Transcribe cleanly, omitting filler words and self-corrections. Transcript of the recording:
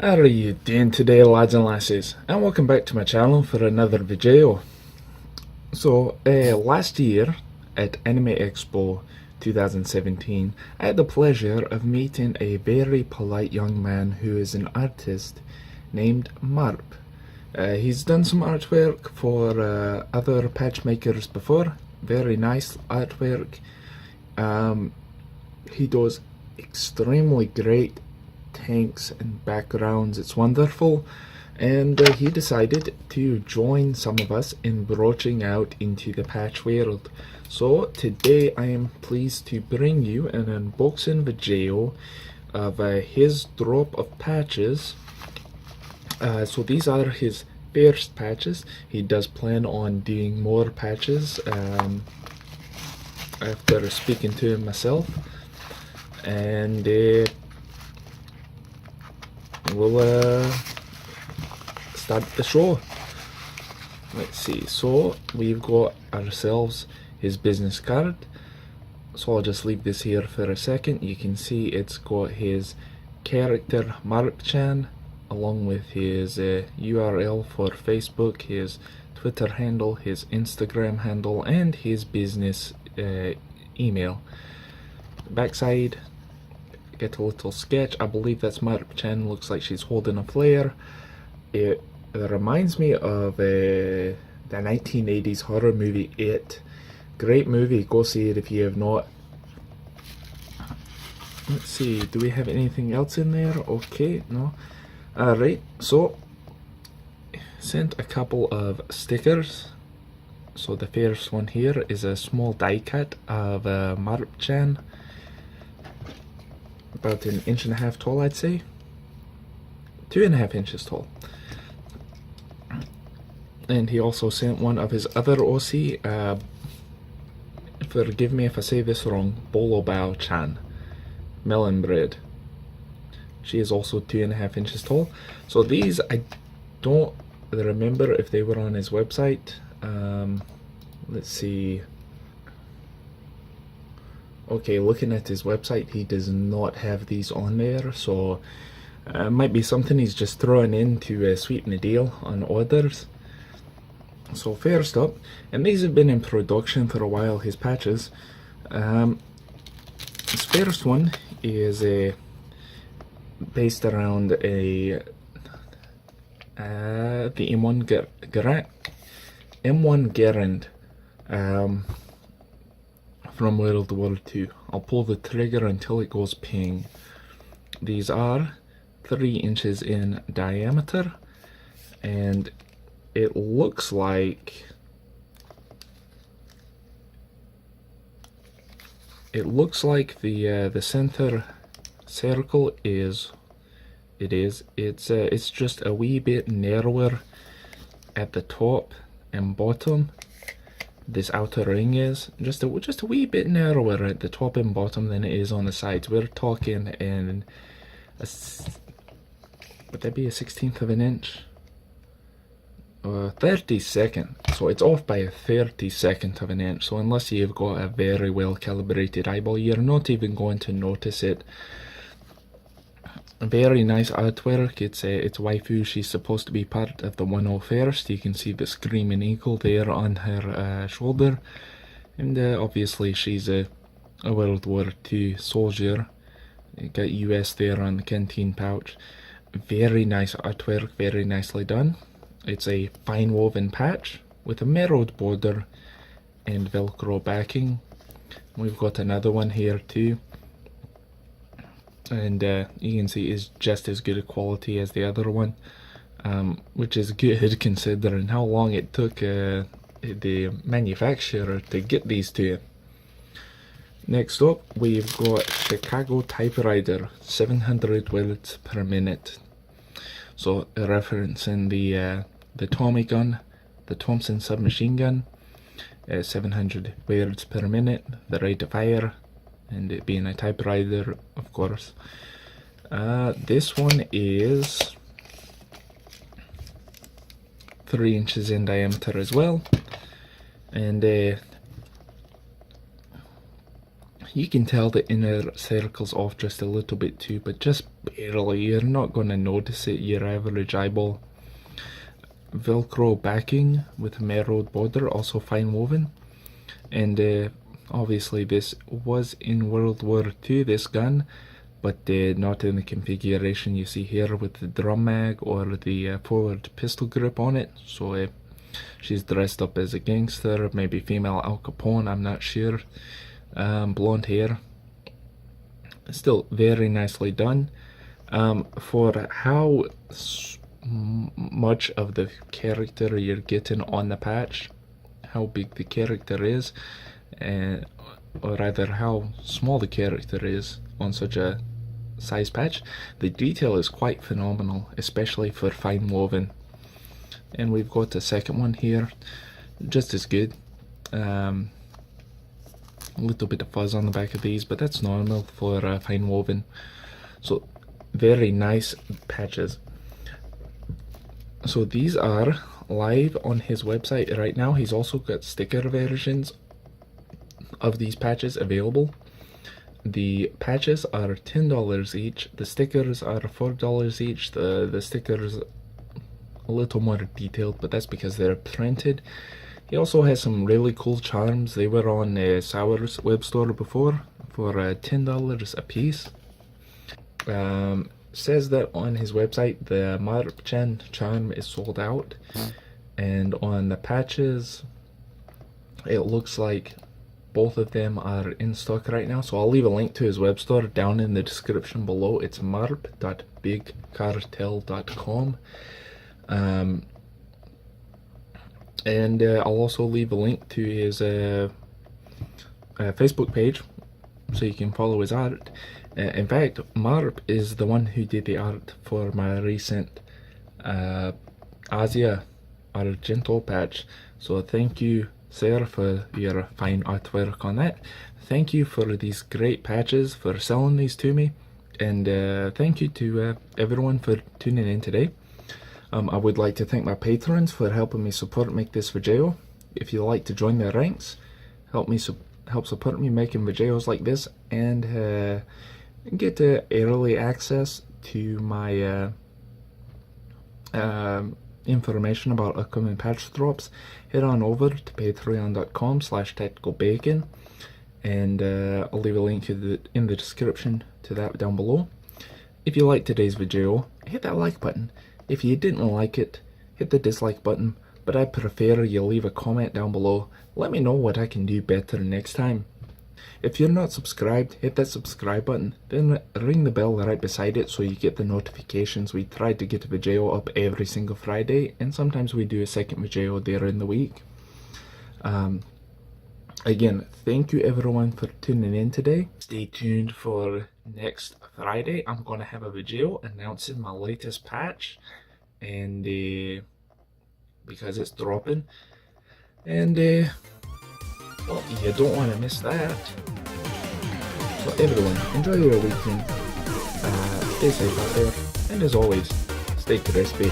How are you doing today, lads and lasses? And welcome back to my channel for another video. Last year at Anime Expo 2017, I had the pleasure of meeting a very polite young man who is an artist named Marp. He's done some artwork for other patch makers before. Very nice artwork. He does extremely great tanks and backgrounds. It's wonderful, and he decided to join some of us in broaching out into the patch world. So today I am pleased to bring you an unboxing video of his drop of patches. So these are his first patches. He does plan on doing more patches after speaking to him myself, and we'll start the show. Let's see, so we've got ourselves his business card, so I'll just leave this here for a second. You can see it's got his character Marp-chan along with his URL for Facebook, his Twitter handle, his Instagram handle, and his business email. Backside, get a little sketch. I believe that's Marp-chan. Looks like she's holding a flare. It reminds me of the 1980s horror movie It. Great movie, go see it if you have not. Let's see, do we have anything else in there? Okay, no. Alright, so sent a couple of stickers. So the first one here is a small die cut of Marp-chan, about 1.5 inches tall, I'd say. 2.5 inches tall. And he also sent one of his other OC, forgive me if I say this wrong, Bolo Bao-chan, melon bread. She is also 2.5 inches tall. So these, I don't remember if they were on his website. Let's see. Okay, looking at his website, he does not have these on there, so might be something he's just throwing in to sweeten the deal on orders. So first up, and these have been in production for a while, his patches. His first one is based around the M1 Garand from World War II. I'll pull the trigger until it goes ping. These are 3 inches in diameter, and it looks like the center circle it's just a wee bit narrower at the top and bottom. This outer ring is just a wee bit narrower at the top and bottom than it is on the sides. We're talking in would that be a 1/16 of an inch? 32nd, so it's off by a 32nd of an inch. So unless you've got a very well calibrated eyeball, you're not even going to notice it. Very nice artwork. It's waifu. She's supposed to be part of the 101st. You can see the screaming eagle there on her shoulder, and obviously she's a World War II soldier. You got US there on the canteen pouch. Very nice artwork, very nicely done. It's a fine woven patch with a mirrored border and Velcro backing. We've got another one here too, and you can see it's just as good a quality as the other one, which is good considering how long it took the manufacturer to get these to you. Next up, we've got Chicago Typewriter, 700 words per minute. So referencing the Tommy gun, the Thompson submachine gun, 700 words per minute, the rate of fire, and it being a typewriter, of course. This one is 3 inches in diameter as well, and You can tell the inner circle's off just a little bit too, but just barely. You're not going to notice it, your average eyeball. Velcro backing with a merled border, also fine woven. And obviously this was in World War II, this gun, but not in the configuration you see here with the drum mag or the forward pistol grip on it. So she's dressed up as a gangster, maybe female Al Capone, I'm not sure. Blonde hair, still very nicely done. For how much of the character you're getting on the patch, how big the character is, or rather how small the character is on such a size patch, the detail is quite phenomenal, especially for fine woven. And we've got a second one here, just as good. A little bit of fuzz on the back of these, but that's normal for fine woven. So very nice patches. So these are live on his website right now. He's also got sticker versions of these patches available. The patches are $10 each. The stickers are $4 each. The stickers a little more detailed, but that's because they're printed. He also has some really cool charms. They were on Sour's web store before for $10 a piece. Says that on his website the Marp charm is sold out, and on the patches it looks like both of them are in stock right now. So I'll leave a link to his web store down in the description below. It's marp.bigcartel.com. And I'll also leave a link to his Facebook page so you can follow his art. In fact, Marp is the one who did the art for my recent Asia Argento patch. So thank you, sir, for your fine artwork on that. Thank you for these great patches, for selling these to me. And thank you to everyone for tuning in today. I would like to thank my patrons for helping me make this video. If you'd like to join their ranks, help support me making videos like this, and get early access to my information about upcoming patch drops, head on over to patreon.com/tacticalbacon, and I'll leave a link in the description to that down below. If you liked today's video, hit that like button. If you didn't like it, hit the dislike button, but I prefer you leave a comment down below. Let me know what I can do better next time. If you're not subscribed, hit that subscribe button, then ring the bell right beside it so you get the notifications. We try to get a video up every single Friday, and sometimes we do a second video there in the week. Again, thank you everyone for tuning in today. Stay tuned for next Friday. I'm going to have a video announcing my latest patch, and because it's dropping, and well, you don't want to miss that. So everyone, enjoy your weekend, stay safe out there, and as always, stay crispy.